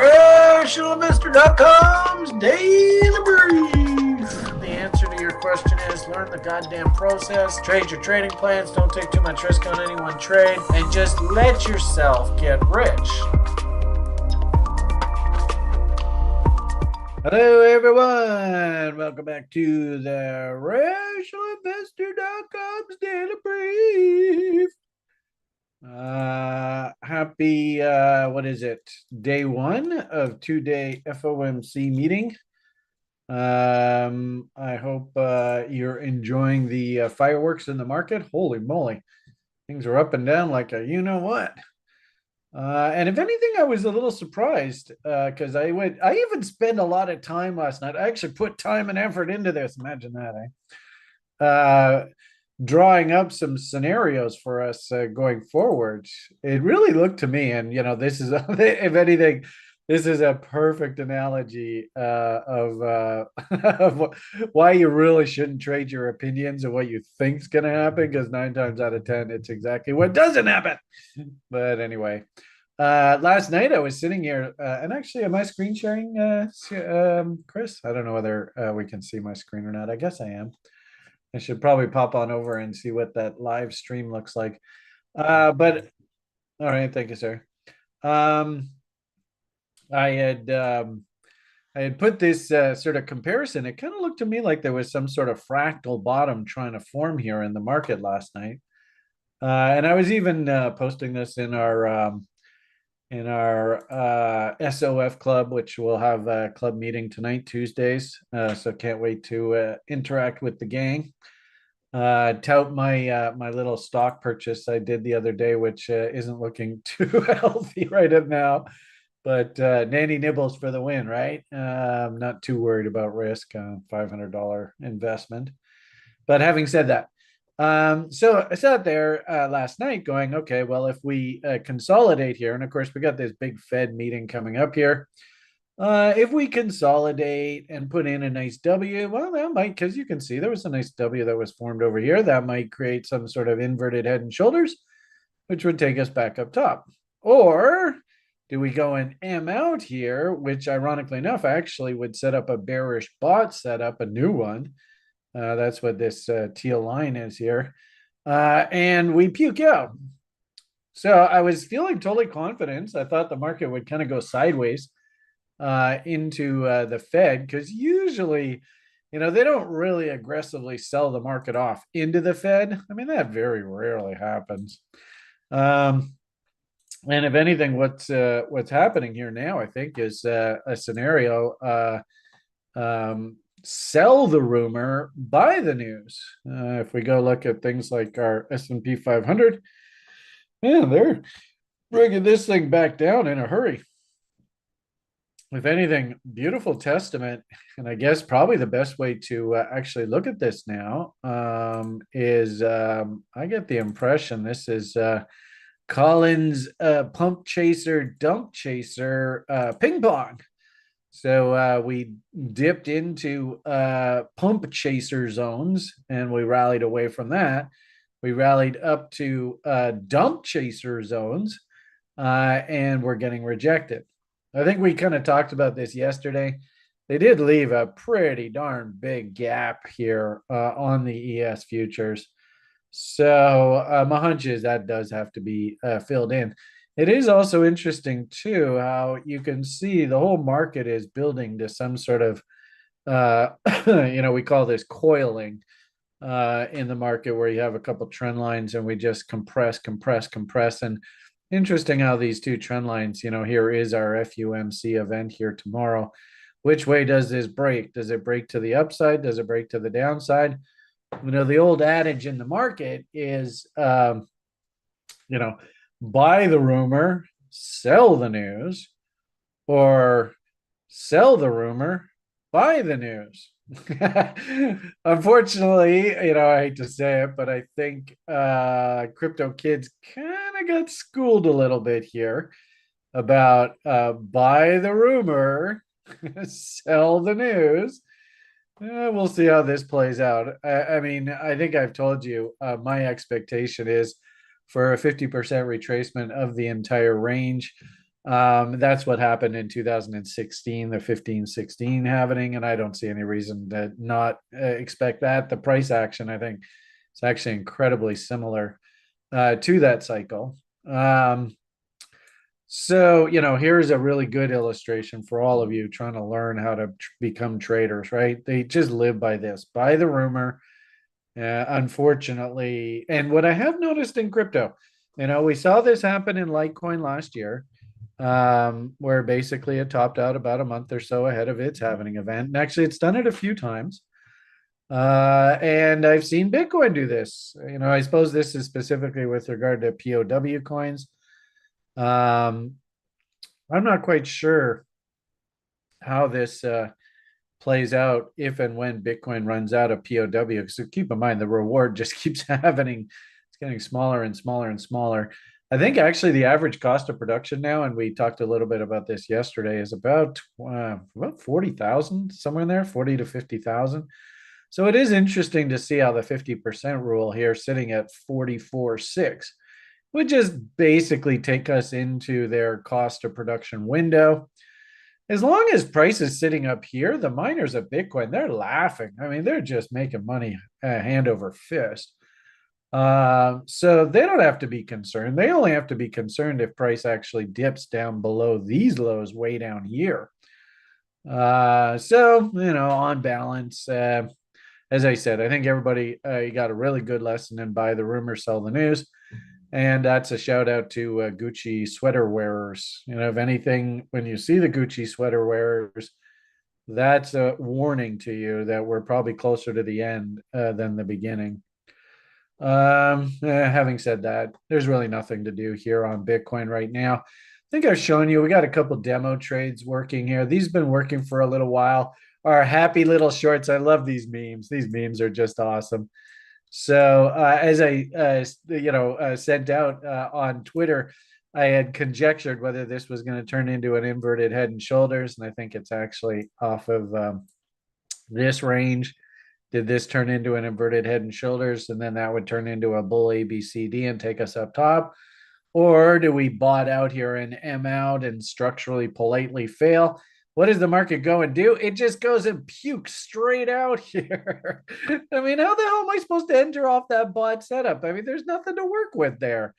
RationalInvestor.com's Daily Brief. The answer to your question is learn the goddamn process, trade your trading plans, don't take too much risk on any one trade, and just let yourself get rich. Hello, everyone. Welcome back to the RationalInvestor.com's Daily Brief. Happy, what is it? Day one of 2-day FOMC meeting. I hope you're enjoying the fireworks in the market. Holy moly. Things are up and down like a you-know-what. And if anything, I was a little surprised because I even spent a lot of time last night. I actually put time and effort into this. Imagine that, eh? Drawing up some scenarios for us going forward. It really looked to me, and this is, if anything, this is a perfect analogy of why you really shouldn't trade your opinions and what you think's going to happen, because 9 times out of 10, it's exactly what doesn't happen. But anyway, last night I was sitting here, and actually, am I screen sharing, Chris? I don't know whether we can see my screen or not. I guess I am. I should probably pop on over and see what that live stream looks like. But all right, thank you, sir. I had put this sort of comparison. It kind of looked to me like there was some sort of fractal bottom trying to form here in the market last night. And I was even posting this in our SOF club, which we'll have a club meeting tonight, Tuesdays. So can't wait to interact with the gang. Tout my little stock purchase I did the other day, which isn't looking too healthy right now. But nanny nibbles for the win, right? I'm not too worried about risk. $500 investment. But having said that, so I sat there last night going, okay, well, if we consolidate here, and of course we got this big Fed meeting coming up here. If we consolidate and put in a nice W, well, that might, because you can see there was a nice W that was formed over here. That might create some sort of inverted head and shoulders, which would take us back up top. Or do we go and M out here, which ironically enough, actually would set up a bearish bot setup, a new one. That's what this teal line is here. And we puke out. So I was feeling totally confident. I thought the market would kind of go sideways into the Fed, because usually, they don't really aggressively sell the market off into the Fed. I mean, that very rarely happens. And if anything, what's happening here now, I think, is a scenario. Sell the rumor, buy the news. If we go look at things like our S&P 500, man, they're bringing this thing back down in a hurry. If anything, beautiful testament, and I guess probably the best way to actually look at this now is I get the impression this is Collins pump chaser, dump chaser, ping pong. So we dipped into pump chaser zones and we rallied away from that. We rallied up to dump chaser zones and we're getting rejected. I think we kind of talked about this yesterday. They did leave a pretty darn big gap here on the ES futures. So my hunch is that does have to be filled in. It is also interesting, too, how you can see the whole market is building to some sort of, we call this coiling in the market, where you have a couple trend lines and we just compress. And interesting how these two trend lines, here is our FOMC event here tomorrow. Which way does this break? Does it break to the upside? Does it break to the downside? The old adage in the market is, buy the rumor, sell the news, or sell the rumor, buy the news. Unfortunately, I hate to say it, but I think crypto kids kind of got schooled a little bit here about buy the rumor, sell the news. We'll see how this plays out. I mean, I think I've told you my expectation is for a 50% retracement of the entire range. That's what happened in 2016, the 15-16 happening, and I don't see any reason to not expect that. The price action, I think, is actually incredibly similar to that cycle. So, here's a really good illustration for all of you trying to learn how to become traders, right? They just live by this, by the rumor. Unfortunately, and what I have noticed in crypto, we saw this happen in Litecoin last year, where basically it topped out about a month or so ahead of its halving event. And actually, it's done it a few times. And I've seen Bitcoin do this. I suppose this is specifically with regard to POW coins. I'm not quite sure how this plays out if and when Bitcoin runs out of POW. So keep in mind, the reward just keeps happening. It's getting smaller and smaller and smaller. I think actually the average cost of production now, and we talked a little bit about this yesterday, is about 40,000, somewhere in there, 40 to 50,000. So it is interesting to see how the 50% rule here sitting at 44.6 would just basically take us into their cost of production window. As long as price is sitting up here, the miners of Bitcoin, they're laughing. I mean, they're just making money hand over fist. So they don't have to be concerned. They only have to be concerned if price actually dips down below these lows way down here. So, on balance, as I said, I think everybody you got a really good lesson in buy the rumor, sell the news. And that's a shout out to Gucci sweater wearers. If anything, when you see the Gucci sweater wearers, that's a warning to you that we're probably closer to the end than the beginning. Having said that, there's really nothing to do here on Bitcoin right now. I think I've shown you, we got a couple demo trades working here. These have been working for a little while. Our happy little shorts. I love these memes. These memes are just awesome. So as I, sent out on Twitter, I had conjectured whether this was going to turn into an inverted head and shoulders, and I think it's actually off of this range. Did this turn into an inverted head and shoulders, and then that would turn into a bull ABCD and take us up top? Or do we bot out here and M out and structurally politely fail? What does the market go and do? It just goes and pukes straight out here. I mean, how the hell am I supposed to enter off that bot setup? I mean, there's nothing to work with there.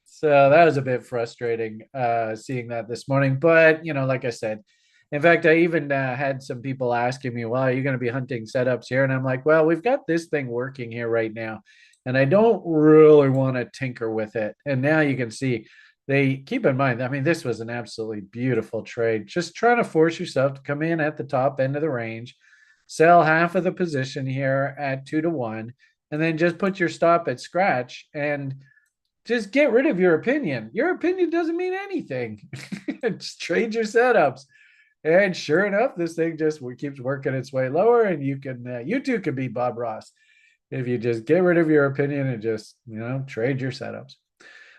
So that was a bit frustrating seeing that this morning. But, like I said, in fact, I even had some people asking me, well, are you going to be hunting setups here? And I'm like, well, we've got this thing working here right now. And I don't really want to tinker with it. And now you can see they keep in mind, I mean, this was an absolutely beautiful trade. Just trying to force yourself to come in at the top end of the range, sell half of the position here at 2-1, and then just put your stop at scratch and just get rid of your opinion. Your opinion doesn't mean anything. Just trade your setups. And sure enough, this thing just keeps working its way lower, and you too can be Bob Ross if you just get rid of your opinion and just trade your setups.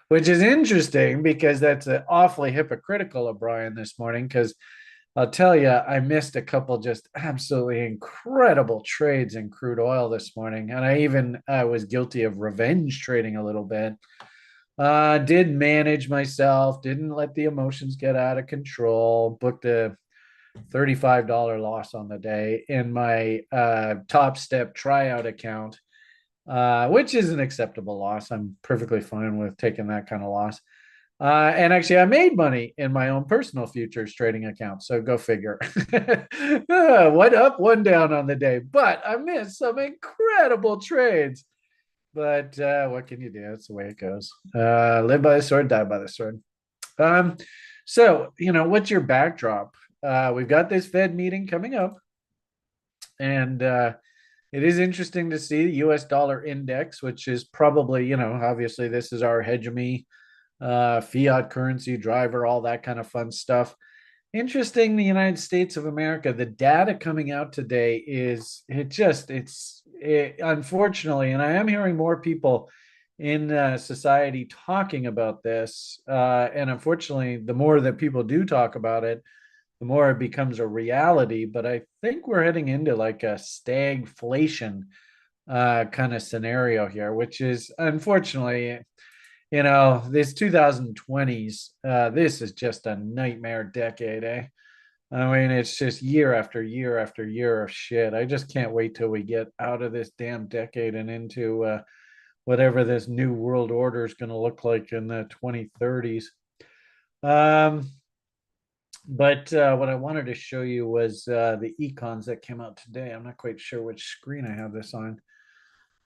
Which is interesting because that's awfully hypocritical of Brian this morning, because I'll tell you, I missed a couple just absolutely incredible trades in crude oil this morning. And I even was guilty of revenge trading a little bit. Did manage myself, didn't let the emotions get out of control, booked a $35 loss on the day in my Top Step tryout account, which is an acceptable loss. I'm perfectly fine with taking that kind of loss. And actually, I made money in my own personal futures trading account. So go figure. One up, one down on the day. But I missed some incredible trades. But what can you do? That's the way it goes. Live by the sword, die by the sword. So, what's your backdrop? We've got this Fed meeting coming up. And it is interesting to see the US dollar index, which is probably, obviously this is our hegemony, fiat currency driver, all that kind of fun stuff. Interesting, the United States of America, the data coming out today is, unfortunately, and I am hearing more people in society talking about this. And unfortunately, the more that people do talk about it, the more it becomes a reality. But I think we're heading into like a stagflation kind of scenario here, which is unfortunately, this 2020s, this is just a nightmare decade, eh? I mean, it's just year after year after year of shit. I just can't wait till we get out of this damn decade and into whatever this new world order is going to look like in the 2030s. Um, but what I wanted to show you was the econs that came out today. I'm not quite sure which screen I have this on.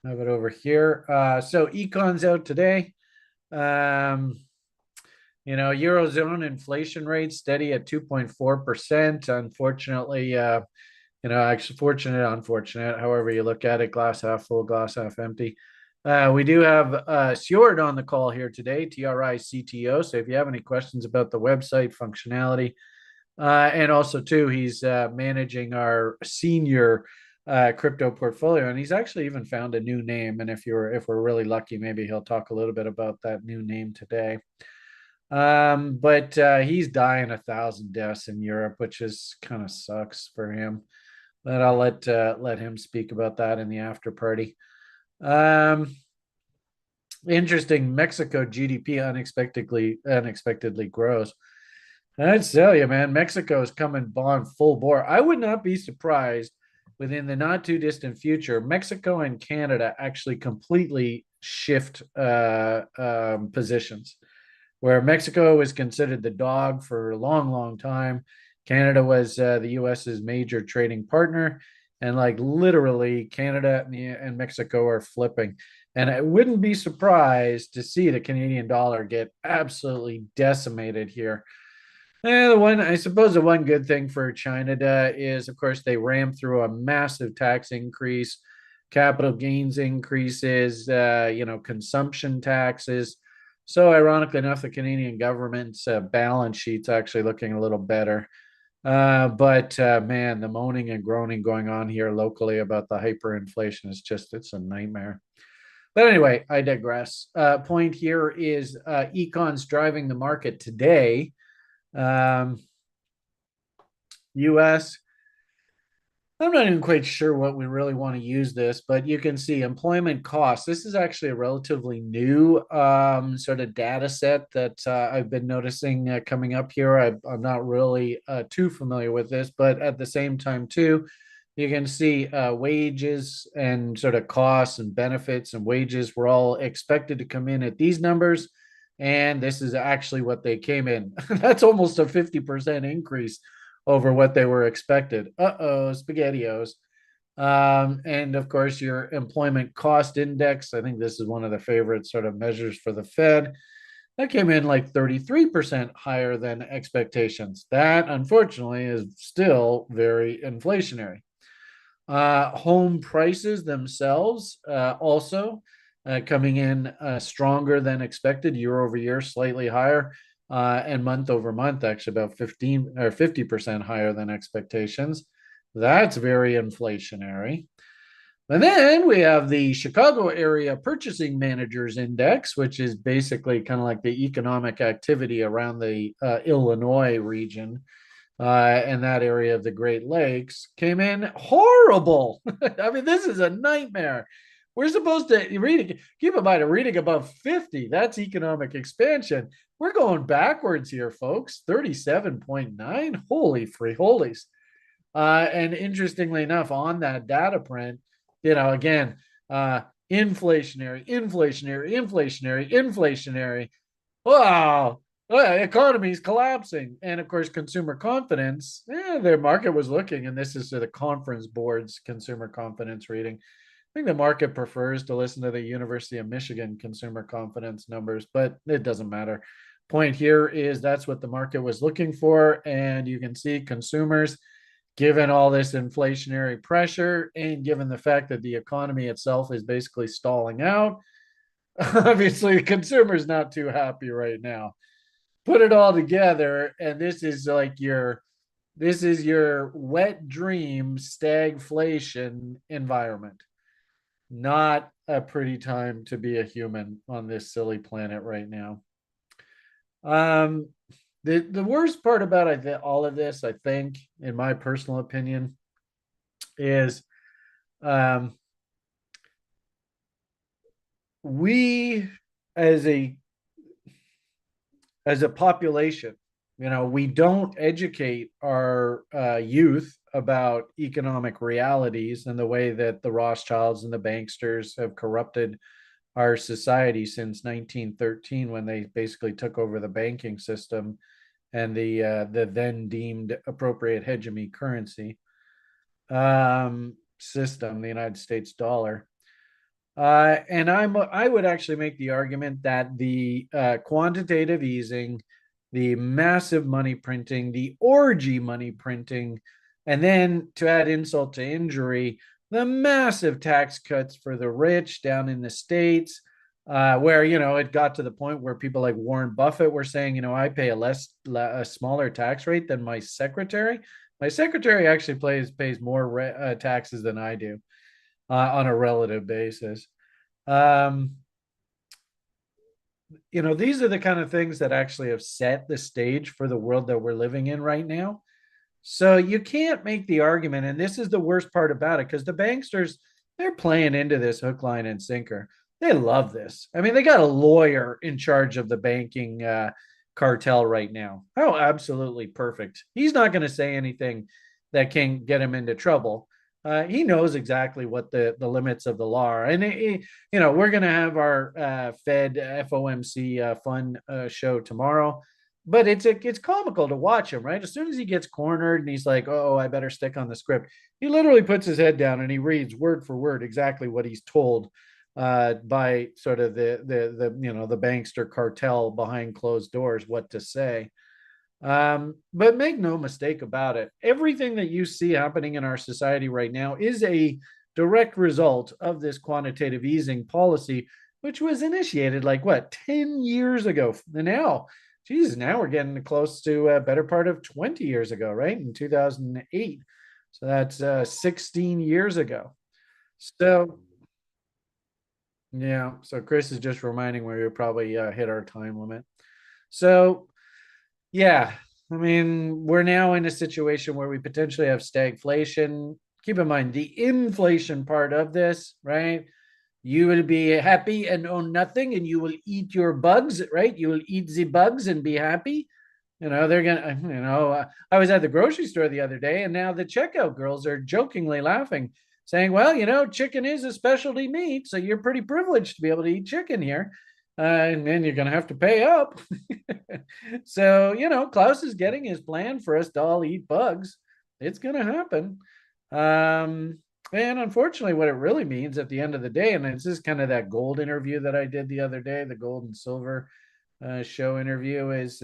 I have it over here. So econs out today. Um, Eurozone inflation rate steady at 2.4%. Unfortunately, actually fortunate, unfortunate, however you look at it, glass half full, glass half empty. We do have Stuart on the call here today, TRICTO. So if you have any questions about the website functionality, and also too, he's managing our senior crypto portfolio, and he's actually even found a new name. And if we're really lucky, maybe he'll talk a little bit about that new name today. But he's dying 1,000 deaths in Europe, which is kind of sucks for him. But I'll let him speak about that in the after party. Interesting. Mexico GDP unexpectedly grows. I'd tell you, man, Mexico is coming on full bore. I would not be surprised within the not too distant future. Mexico and Canada actually completely shift positions, where Mexico was considered the dog for a long, long time. Canada was the US's major trading partner. And like literally, Canada and Mexico are flipping. And I wouldn't be surprised to see the Canadian dollar get absolutely decimated here. I suppose the one good thing for China is, of course, they rammed through a massive tax increase, capital gains increases, consumption taxes. So, ironically enough, the Canadian government's balance sheet's actually looking a little better. But man, the moaning and groaning going on here locally about the hyperinflation is it's a nightmare. But anyway, I digress. Point here is econs driving the market today. US, I'm not even quite sure what we really want to use this, but you can see employment costs. This is actually a relatively new sort of data set that I've been noticing coming up here. I'm not really too familiar with this, but at the same time, too, you can see wages and sort of costs and benefits and wages were all expected to come in at these numbers. And this is actually what they came in. That's almost a 50% increase over what they were expected. SpaghettiOs. And of course, your employment cost index. I think this is one of the favorite sort of measures for the Fed. That came in like 33% higher than expectations. That, unfortunately, is still very inflationary. Home prices themselves also coming in stronger than expected year over year, slightly higher, and month over month, actually about 15 or 50% higher than expectations. That's very inflationary. And then we have the Chicago Area Purchasing Managers Index, which is basically kind of like the economic activity around the Illinois region and that area of the Great Lakes, came in horrible. I mean, this is a nightmare. We're supposed to read, keep in mind, reading above 50, that's economic expansion. We're going backwards here, folks. 37.9. Holy free holies. And interestingly enough, on that data print, again, inflationary, inflationary, inflationary, inflationary. Wow, economy is collapsing. And of course, consumer confidence, their market was looking, and this is the conference board's consumer confidence reading. I think the market prefers to listen to the University of Michigan consumer confidence numbers, but it doesn't matter. Point here is that's what the market was looking for. And you can see consumers, given all this inflationary pressure and given the fact that the economy itself is basically stalling out, obviously the consumer's not too happy right now. Put it all together, and this is your wet dream stagflation environment. Not a pretty time to be a human on this silly planet right now. The worst part about all of this, I think, in my personal opinion, is we as a as a population, we don't educate our youth about economic realities and the way that the Rothschilds and the banksters have corrupted our society since 1913, when they basically took over the banking system and the then deemed appropriate hegemony currency system, the United States dollar. And I would actually make the argument that the quantitative easing, the massive money printing, the orgy money printing, and then to add insult to injury, the massive tax cuts for the rich down in the States, where it got to the point where people like Warren Buffett were saying, I pay a smaller tax rate than my secretary. My secretary actually pays more taxes than I do on a relative basis. Um, these are the kind of things that actually have set the stage for the world that we're living in right now. So you can't make the argument, and this is the worst part about it, because the banksters, they're playing into this hook, line, and sinker. They love this. I mean, they got a lawyer in charge of the banking cartel right now. Oh, absolutely perfect. He's not going to say anything that can get him into trouble. He knows exactly what the limits of the law are. And, we're going to have our Fed FOMC fun show tomorrow. But it's comical to watch him, right? As soon as he gets cornered and he's like, oh, I better stick on the script, he literally puts his head down and he reads word for word exactly what he's told by sort of the bankster cartel behind closed doors what to say. But make no mistake about it, everything that you see happening in our society right now is a direct result of this quantitative easing policy, which was initiated like what, 10 years ago. And now, Jesus, now we're getting close to a better part of 20 years ago, right? In 2008. So that's 16 years ago. So, yeah. So Chris is just reminding me we probably hit our time limit. So, yeah, I mean, we're now in a situation where we potentially have stagflation. Keep in mind the inflation part of this, right? You will be happy and own nothing, and you will eat your bugs, right? You will eat the bugs and be happy. They're gonna, I was at the grocery store the other day, and now the checkout girls are jokingly laughing, saying, well, chicken is a specialty meat, so you're pretty privileged to be able to eat chicken here. And then you're going to have to pay up. So, Klaus is getting his plan for us to all eat bugs. It's going to happen. And unfortunately, what it really means at the end of the day, and it's just kind of that gold interview that I did the other day, the gold and silver show interview, is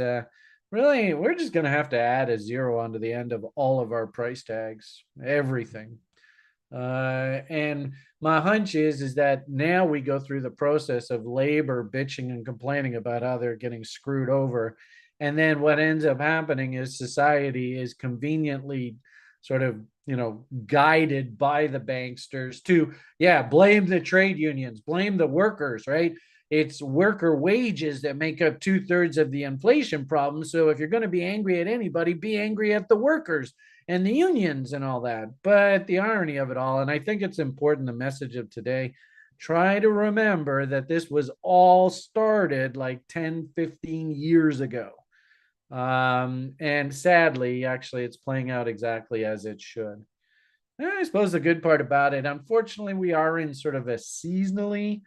really, we're just going to have to add a zero onto the end of all of our price tags, everything. And my hunch is that now we go through the process of labor bitching and complaining about how they're getting screwed over. And then what ends up happening is society is conveniently sort of, guided by the banksters to, blame the trade unions, blame the workers, right? It's worker wages that make up 2/3 of the inflation problem. So if you're going to be angry at anybody, be angry at the workers and the unions and all that. But the irony of it all, and I think it's important, the message of today, try to remember that this was all started like 10, 15 years ago. And sadly, actually, it's playing out exactly as it should. And I suppose the good part about it, unfortunately, we are in sort of a seasonally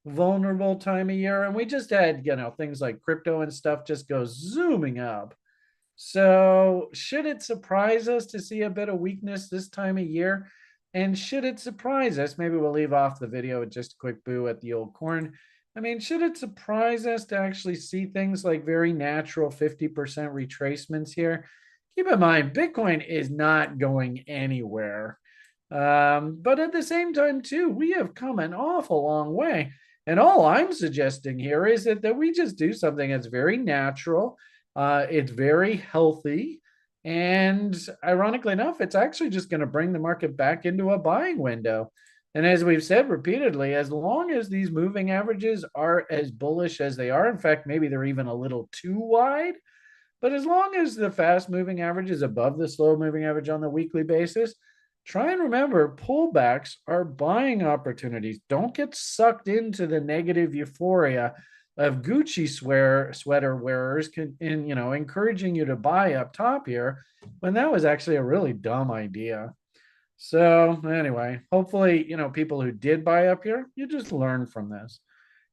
vulnerable time of year. And we just had, things like crypto and stuff just go zooming up. So, should it surprise us to see a bit of weakness this time of year? And should it surprise us? Maybe we'll leave off the video with just a quick boo at the old corn. I mean, should it surprise us to actually see things like very natural 50% retracements here? Keep in mind, Bitcoin is not going anywhere. But at the same time, too, we have come an awful long way. And all I'm suggesting here is that we just do something that's very natural. It's very healthy. And ironically enough, it's actually just going to bring the market back into a buying window. And as we've said repeatedly, as long as these moving averages are as bullish as they are, in fact, maybe they're even a little too wide, but as long as the fast moving average is above the slow moving average on the weekly basis, try and remember pullbacks are buying opportunities. Don't get sucked into the negative euphoria of Gucci sweater wearers encouraging you to buy up top here when that was actually a really dumb idea. So anyway, hopefully, people who did buy up here, you just learn from this.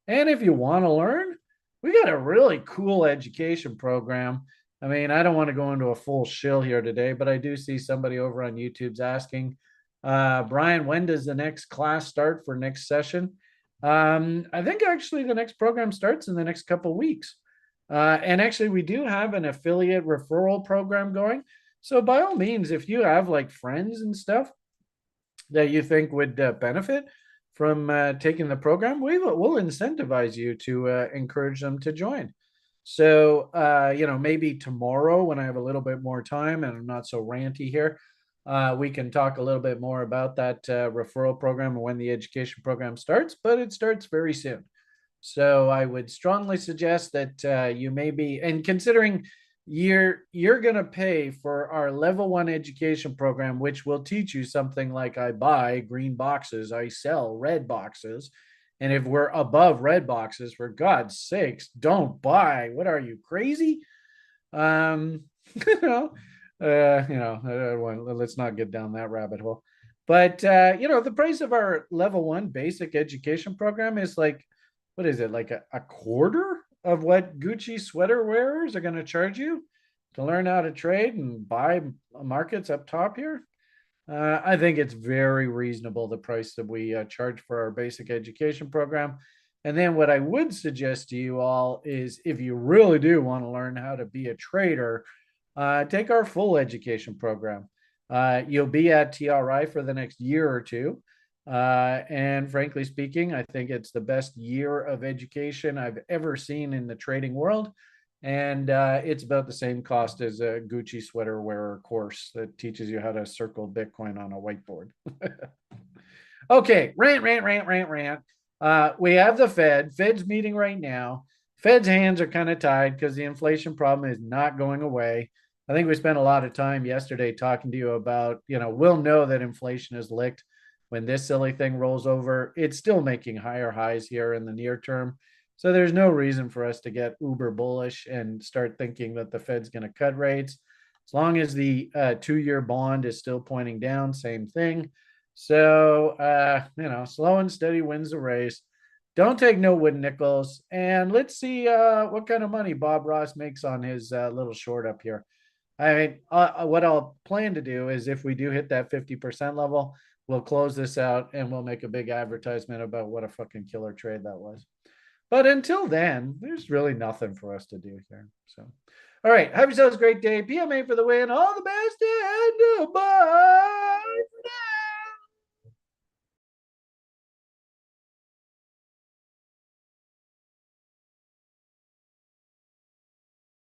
And if you want to learn, we got a really cool education program. I mean, I don't want to go into a full shill here today, but I do see somebody over on YouTube's asking, Brian, when does the next class start for next session? I think actually the next program starts in the next couple of weeks. And actually, we do have an affiliate referral program going. So by all means, if you have like friends and stuff that you think would benefit from taking the program, we'll incentivize you to encourage them to join. So, maybe tomorrow when I have a little bit more time and I'm not so ranty here, we can talk a little bit more about that referral program and when the education program starts, but it starts very soon. So I would strongly suggest that you maybe, and considering you're going to pay for our level 1 education program, which will teach you something like I buy green boxes, I sell red boxes. And if we're above red boxes, for God's sakes, don't buy. What are you, crazy? Um, you know, let's not get down that rabbit hole. But the price of our level 1 basic education program is like, what is it, like a quarter of what Gucci sweater wearers are going to charge you to learn how to trade and buy markets up top here? I think it's very reasonable, the price that we charge for our basic education program. And then what I would suggest to you all is if you really do want to learn how to be a trader, take our full education program. You'll be at TRI for the next year or two. And frankly speaking, I think it's the best year of education I've ever seen in the trading world. And it's about the same cost as a Gucci sweater wearer course that teaches you how to circle Bitcoin on a whiteboard. Okay, rant. We have the Fed's meeting right now. Fed's hands are kind of tied because the inflation problem is not going away. I think we spent a lot of time yesterday talking to you about, we'll know that inflation is licked when this silly thing rolls over. It's still making higher highs here in the near term. So there's no reason for us to get uber bullish and start thinking that the Fed's going to cut rates. As long as the 2-year bond is still pointing down, same thing. So, slow and steady wins the race. Don't take no wooden nickels. And let's see what kind of money Bob Ross makes on his little short up here. I mean, what I'll plan to do is if we do hit that 50% level, we'll close this out and we'll make a big advertisement about what a fucking killer trade that was. But until then, there's really nothing for us to do here. So, all right. Have yourselves a great day. PMA for the win. All the best and bye.